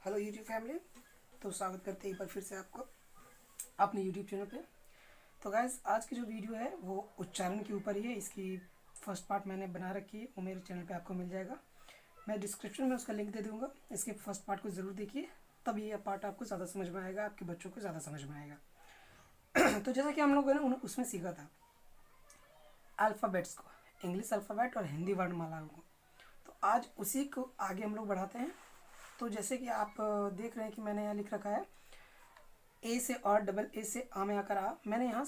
Hello YouTube family. तो स्वागत करते हैं एक बार फिर से आपको अपने यूट्यूब चैनल पे। तो गाइस आज की जो वीडियो है वो उच्चारण के ऊपर ही है। इसकी फर्स्ट पार्ट मैंने बना रखी है, वो मेरे चैनल पे आपको मिल जाएगा। मैं डिस्क्रिप्शन में उसका लिंक दे दूँगा। इसके फर्स्ट पार्ट को ज़रूर देखिए, तब ये पार्ट आपको ज़्यादा समझ में आएगा, आपके बच्चों को ज़्यादा समझ में आएगा। तो जैसा कि हम लोगों ने उसमें सीखा था अल्फ़ाबेट्स को, इंग्लिश अल्फ़ाबेट और हिंदी वर्णमाला को, तो आज उसी को आगे हम लोग बढ़ाते हैं। तो जैसे कि आप देख रहे हैं कि मैंने यहाँ लिख रखा है ए से और डबल ए से आ में आकर आ। मैंने यहाँ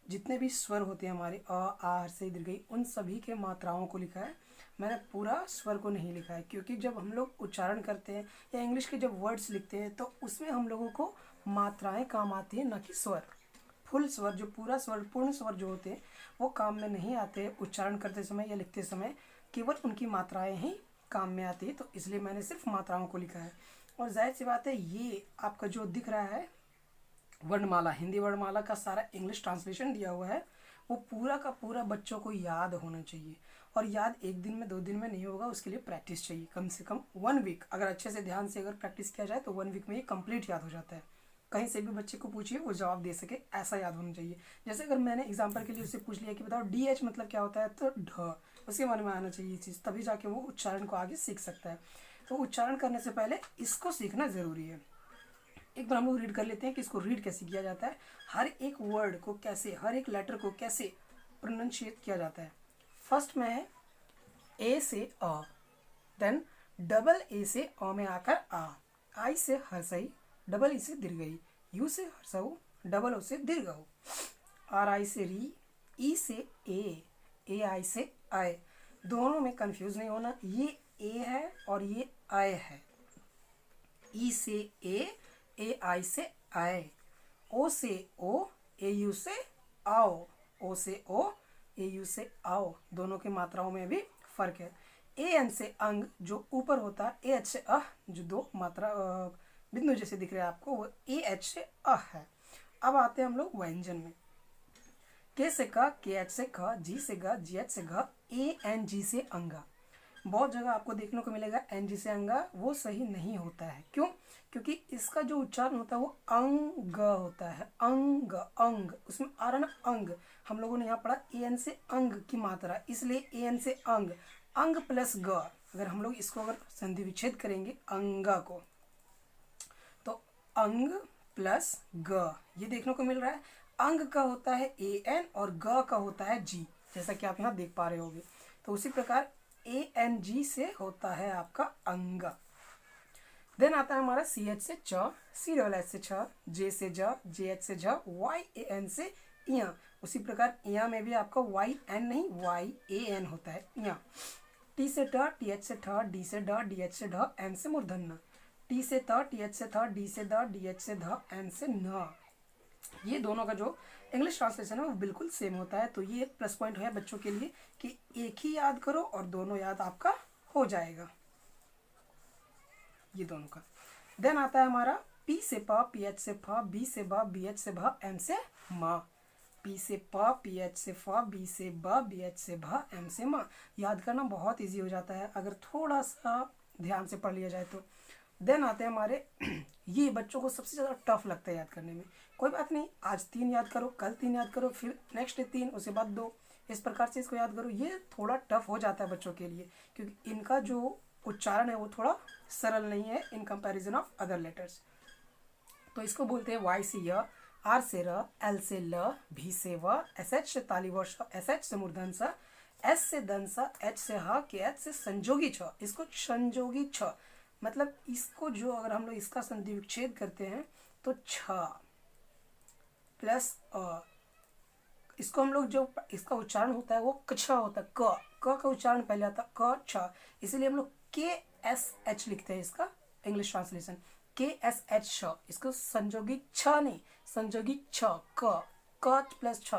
जितने भी स्वर होते हैं हमारे अ आ हर्ष दीर्घ ई, उन सभी के मात्राओं को लिखा है। मैंने पूरा स्वर को नहीं लिखा है, क्योंकि जब हम लोग उच्चारण करते हैं या इंग्लिश के जब वर्ड्स लिखते हैं तो उसमें हम लोगों को मात्राएं काम आती हैं, न कि स्वर। फुल स्वर, जो पूरा स्वर, पूर्ण स्वर जो होते हैं वो काम में नहीं आते उच्चारण करते समय या लिखते समय, केवल उनकी मात्राएं ही काम में आती है। तो इसलिए मैंने सिर्फ मात्राओं को लिखा है। और जाहिर सी बात है, ये आपका जो दिख रहा है वर्णमाला, हिंदी वर्णमाला का सारा इंग्लिश ट्रांसलेशन दिया हुआ है, वो पूरा का पूरा बच्चों को याद होना चाहिए। और याद एक दिन में 2 दिन में नहीं होगा, उसके लिए प्रैक्टिस चाहिए, कम से कम 1 वीक। अगर अच्छे से ध्यान से अगर प्रैक्टिस किया जाए तो 1 वीक में ये कंप्लीट याद हो जाता है। कहीं से भी बच्चे को पूछिए, वो जवाब दे सके, ऐसा याद होना चाहिए। जैसे अगर मैंने एग्जाम्पल के लिए उससे पूछ लिया कि बताओ DH मतलब क्या होता है, तो ढ, उसके मन में आना चाहिए ये चीज़, तभी जाके वो उच्चारण को आगे सीख सकता है। तो उच्चारण करने से पहले इसको सीखना ज़रूरी है। एक बार हम लोग रीड कर लेते हैं कि इसको रीड कैसे किया जाता है, हर एक वर्ड को कैसे, हर एक लेटर को कैसे प्रोनाउंशिएट किया जाता है। फर्स्ट में है ए से अ, देन डबल ए से अ में आकर आ, आई से हर्षई, डबल ई से दीर्घई, यू से हर्षऊ, डबल ओ से दीर्घऊ, आर आई से री, ई से ए आई से आय। दोनों में कंफ्यूज नहीं होना, ये ए है और ये आय है। ई से ए आई से आय, ओ से ओ, ए यू से आओ, ओ से ओ, ए यू से आओ। दोनों की मात्राओं में भी फर्क है। ए एन से अंग जो ऊपर होता है, ए एच से अह जो 2 मात्रा बिंदु जैसे दिख रहे हैं आपको, वो ए एच से अह है। अब आते हैं हम लोग व्यंजन में। के से क, के एच से ख, जी से ग, जी एच से घ, ए एन जी से अंगा। बहुत जगह आपको देखने को मिलेगा एन जी से अंगा, वो सही नहीं होता है। क्यों? क्योंकि इसका जो उच्चारण होता है वो अंग होता है, अंग अंग, उसमें आ रहा ना अंग। हम लोगों ने यहाँ पढ़ा ए एन से अंग की मात्रा, इसलिए ए एन से अंग, अंग प्लस ग। अगर हम लोग इसको अगर संधि विच्छेद करेंगे अंगा को, तो अंग प्लस ग, ये देखने को मिल रहा है। अंग का होता है ए एन और ग का होता है जी, जैसा कि आप यहाँ देख पा रहे होंगे। तो उसी प्रकार ए एन जी से होता है आपका अंग। देन आता है हमारा सी एच से च, सी डबल एच से छ, जे से ज, जे एच से झ, वाई ए एन से इया। उसी प्रकार इया में भी आपका वाई एन नहीं, वाई ए एन होता है इया। टी से ट, टी एच से ठ, डी से ड, डी एच से ढ, एन से मूर्धन्य। टी से त, टी एच से थ, डी से द, डी एच से ध, एन से न। ये दोनों का जो इंग्लिश ट्रांसलेशन है वो बिल्कुल सेम होता है। तो ये एक प्लस पॉइंट है बच्चों के लिए कि एक ही याद करो और दोनों याद आपका हो जाएगा, ये दोनों का। देन आता है हमारा पी से प, पी एच से फ, बी से ब, बी एच से भ, एम से म। पी से प, पी एच से फ, बी से ब, बी एच से भ, एम से म। याद करना बहुत इजी हो जाता है अगर थोड़ा सा ध्यान से पढ़ लिया जाए तो। देन आते हैं हमारे ये बच्चों को सबसे ज़्यादा टफ लगता है याद करने में। कोई बात नहीं, आज 3 याद करो, कल 3 याद करो, फिर नेक्स्ट 3, उसके बाद 2, इस प्रकार से इसको याद करो। ये थोड़ा टफ हो जाता है बच्चों के लिए, क्योंकि इनका जो उच्चारण है वो थोड़ा सरल नहीं है in comparison of other letters. तो इसको बोलते हैं वाई से य, आर से र, एल से ल, भी से व, एस एच से तालिव श, एस एच से मूर्धन स, एस से दन स, एच से ह, के एच से संजोगी छ। इसको संजोगी छ मतलब इसको जो अगर हम लोग इसका संधि विच्छेद करते हैं तो छ प्लस अ, इसको हम लोग जो इसका उच्चारण होता है वो कछ होता है, क का उच्चारण पहले आता है क छ, इसीलिए हम लोग के एस एच लिखते हैं इसका इंग्लिश ट्रांसलेशन, के एस एच छ। इसको संजोगी छ नहीं, संजोगी छ, क प्लस छ,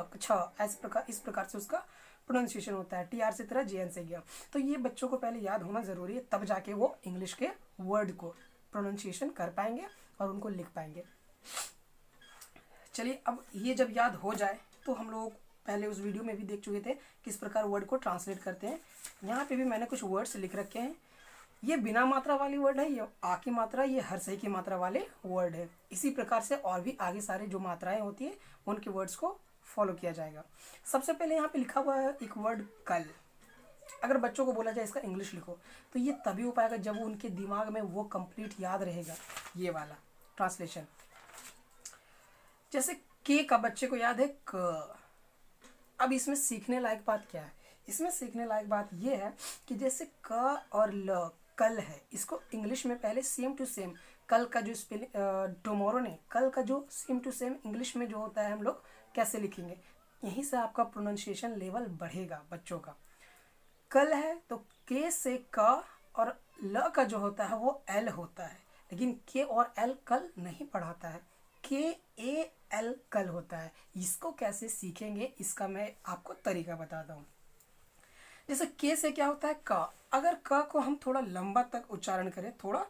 इस प्रकार से उसका प्रोनाउंसिएशन होता है। टी आर से तरह जे एन से गया। तो ये बच्चों को पहले याद होना ज़रूरी है, तब जाके वो इंग्लिश के वर्ड को प्रोनाउंसिएशन कर पाएंगे और उनको लिख पाएंगे। चलिए, अब ये जब याद हो जाए तो हम लोग पहले उस वीडियो में भी देख चुके थे किस प्रकार वर्ड को ट्रांसलेट करते हैं। यहाँ पे भी मैंने कुछ वर्ड्स लिख रखे हैं। ये बिना मात्रा वाली वर्ड है, ये आ की मात्रा, ये हर सही की मात्रा वाले वर्ड है। इसी प्रकार से और भी आगे सारे जो मात्राएं होती है उनके वर्ड्स को फॉलो किया जाएगा। सबसे पहले यहाँ पे लिखा हुआ है एक वर्ड कल। अगर बच्चों को बोला जाए इसका इंग्लिश लिखो तो ये तभी हो पाएगा जब वो उनके दिमाग में वो कंप्लीट याद रहेगा, ये वाला ट्रांसलेशन। जैसे के का बच्चे को याद है क। अब इसमें सीखने लायक बात क्या है? इसमें सीखने लायक बात ये है कि जैसे क और ल कल है, इसको इंग्लिश में पहले सेम टू सेम कल का जो स्पेलिंग टुमारो ने कल का जो सेम टू सेम इंग्लिश में जो होता है हम लोग कैसे लिखेंगे, यहीं से आपका प्रोनाउंसिएशन लेवल बढ़ेगा बच्चों का। कल है तो के से क और ल का जो होता है वो एल होता है, लेकिन के और एल कल नहीं पढ़ाता है, के ए एल कल होता है। इसको कैसे सीखेंगे इसका मैं आपको तरीका बताता हूँ। जैसे के से क्या होता है क, अगर क को हम थोड़ा लंबा तक उच्चारण करें, थोड़ा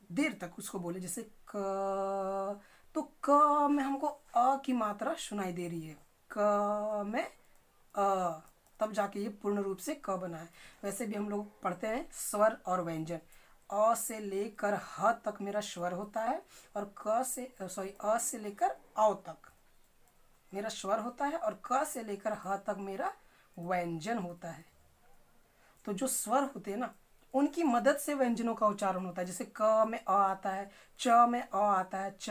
देर तक उसको बोले, जैसे क, तो क में हमको अ की मात्रा सुनाई दे रही है, क में अ, तब जाके ये पूर्ण रूप से क बना है। वैसे भी हम लोग पढ़ते हैं स्वर और व्यंजन, अ से लेकर ह तक मेरा स्वर होता है और अ से लेकर औ तक मेरा स्वर होता है और क से लेकर ह तक मेरा व्यंजन होता है। तो जो स्वर होते हैं ना उनकी मदद से व्यंजनों का उच्चारण होता है। जैसे क में अ आता है, च में अ आता है, च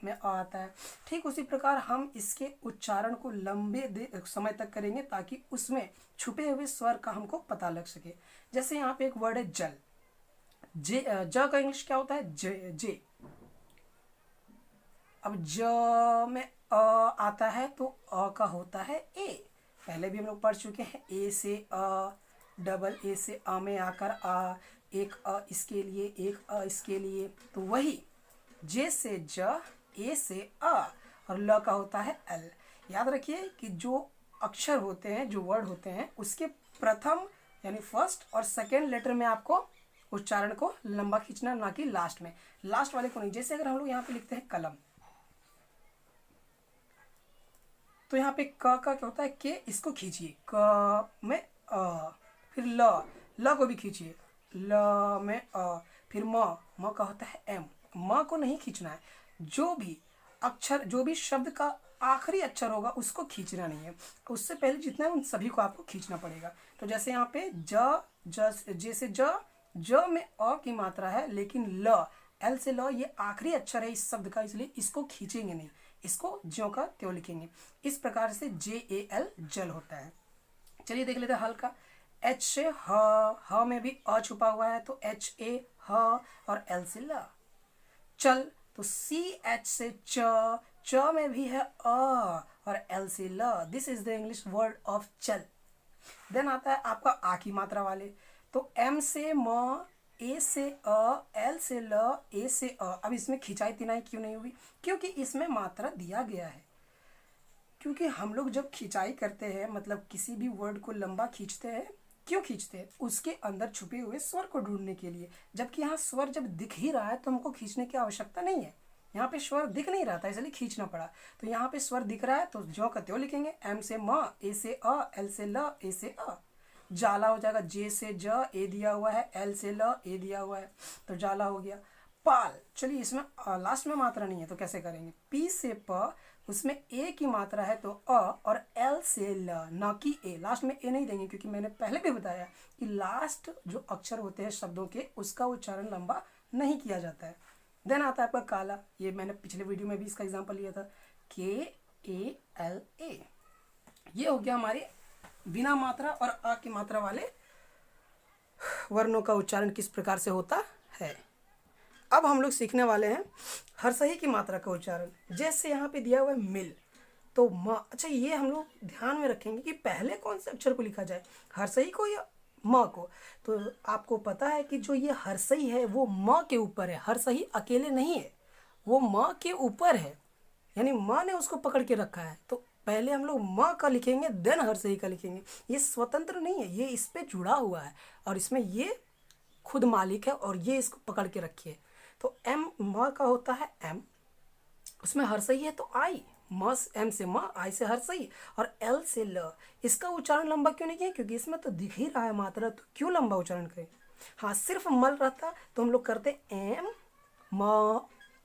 में अ आता है। ठीक उसी प्रकार हम इसके उच्चारण को लंबे समय तक करेंगे ताकि उसमें छुपे हुए स्वर का हमको पता लग सके। जैसे यहाँ पे एक वर्ड है जल, ज का इंग्लिश क्या होता है? जे। अब ज में अ आता है तो अ का होता है ए। पहले भी हम लोग पढ़ चुके हैं, ए से अ, डबल ए से अ में आकर आ, एक अ इसके लिए, एक अ इसके लिए। तो वही जे से ज, ए से अ और ल का होता है एल। याद रखिए कि जो अक्षर होते हैं, जो वर्ड होते हैं, उसके प्रथम यानी फर्स्ट और सेकेंड लेटर में आपको उच्चारण को लंबा खींचना, ना कि लास्ट में। लास्ट वाले को नहीं। जैसे अगर हम लोग यहाँ पे लिखते हैं कलम, तो यहाँ पे क का क्या होता है के, इसको खींचिए, क में अ, फिर ल को भी खींचिए, ल में अ, फिर म का होता है एम। म को नहीं खींचना है, जो भी अक्षर, जो भी शब्द का आखिरी अक्षर होगा उसको खींचना नहीं है, उससे पहले जितना है उन सभी को आपको खींचना पड़ेगा। तो जैसे यहाँ पे जैसे ज में अ की मात्रा है, लेकिन ल, एल से ल ये आखिरी अक्षर है इस शब्द का, इसलिए इसको खींचेंगे नहीं, इसको ज्यों का त्यों लिखेंगे। इस प्रकार से JAL जल होता है। चलिए देख लेते हैं हल का। H से ह में भी अ छुपा हुआ है तो HA ह और L से ल। चल तो CH से च में भी है अ और L से ल। This is the English word of चल। देन आता है आपका आ की मात्रा वाले, तो M से म, ए से अ, एल से ल, ए से अ। अब इसमें खिंचाई तिनाई क्यों नहीं हुई? क्योंकि इसमें मात्रा दिया गया है। क्योंकि हम लोग जब खिंचाई करते हैं, मतलब किसी भी वर्ड को लंबा खींचते हैं, क्यों खींचते हैं? उसके अंदर छुपे हुए स्वर को ढूंढने के लिए। जबकि यहाँ स्वर जब दिख ही रहा है तो हमको खींचने की आवश्यकता नहीं है। यहाँ पे स्वर दिख नहीं रहा था इसलिए खींचना पड़ा। तो यहाँ पे स्वर दिख रहा है तो ज्यों का त्यों लिखेंगे, एम से म, ए से अ, एल से ल, ए से अ। जाला हो जाएगा, जे से ज, ए दिया हुआ है, एल से ल, ए दिया हुआ है, तो जाला हो गया। पाल, चलिए इसमें लास्ट में मात्रा नहीं है तो कैसे करेंगे? पी से प, उसमें ए की मात्रा है तो अ, और एल से ल, ना कि ए। लास्ट में ए नहीं देंगे क्योंकि मैंने पहले भी बताया कि लास्ट जो अक्षर होते हैं शब्दों के, उसका उच्चारण लंबा नहीं किया जाता है। देन आता है आपका काला, ये मैंने पिछले वीडियो में भी इसका एग्जाम्पल लिया था, KALA। ये हो गया हमारे बिना मात्रा और अ की मात्रा वाले वर्णों का उच्चारण किस प्रकार से होता है। अब हम लोग सीखने वाले हैं हरसही की मात्रा का उच्चारण। जैसे यहाँ पे दिया हुआ है मिल, तो म। अच्छा, ये हम लोग ध्यान में रखेंगे कि पहले कौन से अक्षर को लिखा जाए, हरसही को या म को। तो आपको पता है कि जो ये हरसही है वो म के ऊपर है, हरसही अकेले नहीं है, वो म के ऊपर है, यानी माँ ने उसको पकड़ के रखा है। तो पहले हम लोग माँ का लिखेंगे देन हरसही का लिखेंगे। ये स्वतंत्र नहीं है, ये इस पे जुड़ा हुआ है और इसमें ये खुद मालिक है और ये इसको पकड़ के रखिए। तो एम, माँ का होता है एम, उसमें हरसही है तो आई, एम से माँ, आई से हरसही और एल से ल। इसका उच्चारण लंबा क्यों नहीं किया? क्योंकि इसमें तो दिख ही रहा है मात्रा, तो क्यों लंबा उच्चारण करें? हाँ, सिर्फ मल रहता तो हम लोग करते एम म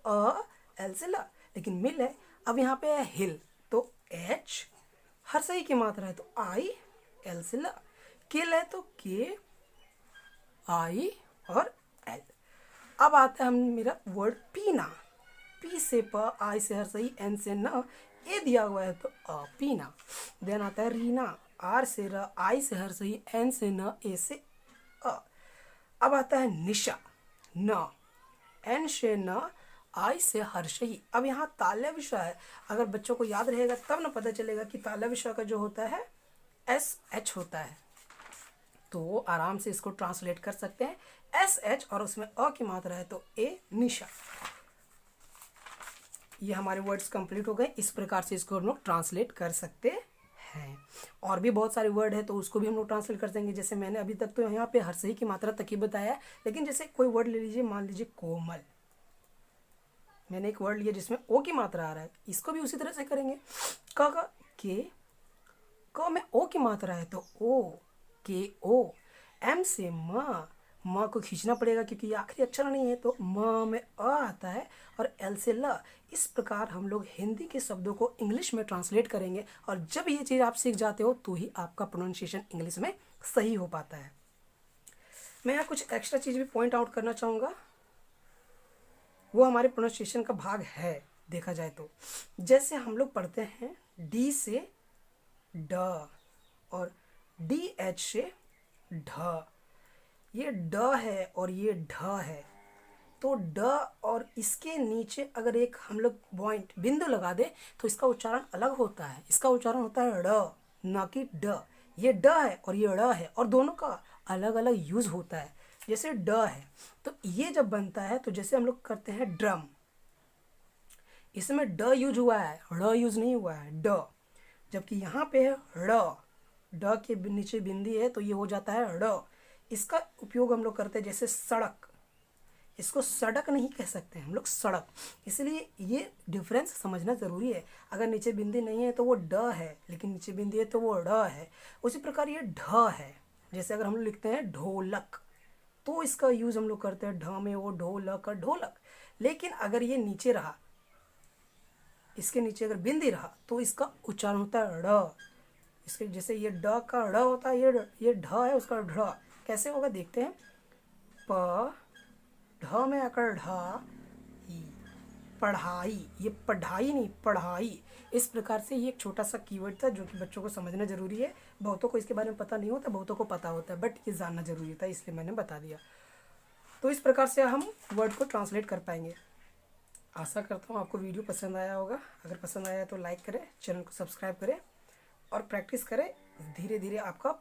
अ एल से ला, लेकिन मिल है। अब यहाँ पे है हिल, तो एच हर सही की मात्रा है तो आई एल से ला। किल है तो के आई और एल। अब आता है हम मेरा वर्ड पीना। पी से प, आई से हर सही, एन से न, ए दिया हुआ है तो अ पीना। देन आता है रीना। आर से र, आई से हर सही, एन से न, ए से अ। अब आता है निशा। न, एन से न, आई से हर्षई। अब यहाँ ताल्य विषय है, अगर बच्चों को याद रहेगा तब ना पता चलेगा कि ताल्य विषय का जो होता है एस एच होता है, तो आराम से इसको ट्रांसलेट कर सकते हैं एस एच, और उसमें अ की मात्रा है तो ए निशा। ये हमारे वर्ड्स कंप्लीट हो गए। इस प्रकार से इसको हम लोग ट्रांसलेट कर सकते हैं। और भी बहुत सारे वर्ड है तो उसको भी हम लोग ट्रांसलेट कर देंगे। जैसे मैंने अभी तक तो यहाँ पे हर सही की मात्रा तक ही बताया है, लेकिन जैसे कोई वर्ड ले लीजिए, मान लीजिए कोमल, मैंने एक वर्ड लिया जिसमें ओ की मात्रा आ रहा है, इसको भी उसी तरह से करेंगे। क के, क में ओ की मात्रा है तो ओ के ओ। एम से म को खींचना पड़ेगा क्योंकि ये आखिरी अक्षर नहीं है, तो म में अ आता है, और एल से ल। इस प्रकार हम लोग हिंदी के शब्दों को इंग्लिश में ट्रांसलेट करेंगे, और जब ये चीज़ आप सीख जाते हो तो ही आपका प्रोनाउंसिएशन इंग्लिश में सही हो पाता है। मैं यहाँ कुछ एक्स्ट्रा चीज़ भी पॉइंट आउट करना चाहूँगा, वो हमारे प्रोनाउंसिएशन का भाग है देखा जाए तो। जैसे हम लोग पढ़ते हैं डी से ड और डी एच से ढ, ये ड है और ये ढ है, तो ड और इसके नीचे अगर एक हम लोग पॉइंट बिंदु लगा दे तो इसका उच्चारण अलग होता है। इसका उच्चारण होता है ड, न कि ड। ये ड है और ये ड़ है, और दोनों का अलग अलग यूज होता है। जैसे ड है तो ये जब बनता है तो जैसे हम लोग करते हैं ड्रम, इसमें ड यूज हुआ है, ड़ यूज नहीं हुआ है, ड। जबकि यहाँ पे है ड़, ड के नीचे बिंदी है तो ये हो जाता है ड़। इसका उपयोग हम लोग करते हैं जैसे सड़क, इसको सड़क नहीं कह सकते हम लोग, सड़क। इसलिए ये डिफरेंस समझना ज़रूरी है। अगर नीचे बिंदी नहीं है तो वो ड है, लेकिन नीचे बिंदी है तो वो ड़ है। उसी प्रकार ये ढ है। जैसे अगर हम लोग लिखते हैं ढोलक, तो इसका यूज़ हम लोग करते हैं ढ में, वो ढोलक ढोलक। लेकिन अगर ये नीचे रहा, इसके नीचे अगर बिंदी रहा तो इसका उच्चारण होता है ड़। इसके जैसे ये ड का ड़ होता है, ये ढ है उसका ढ। कैसे होगा देखते हैं। प ढ में आकर ढा, पढ़ाई, ये पढ़ाई नहीं पढ़ाई। इस प्रकार से ये एक छोटा सा कीवर्ड था जो कि बच्चों को समझना जरूरी है। बहुतों को इसके बारे में पता नहीं होता, बहुतों को पता होता है, बट ये जानना जरूरी था, इसलिए मैंने बता दिया। तो इस प्रकार से हम वर्ड को ट्रांसलेट कर पाएंगे। आशा करता हूँ आपको वीडियो पसंद आया होगा। अगर पसंद आया तो लाइक करें, चैनल को सब्सक्राइब करें और प्रैक्टिस करें। धीरे धीरे आपका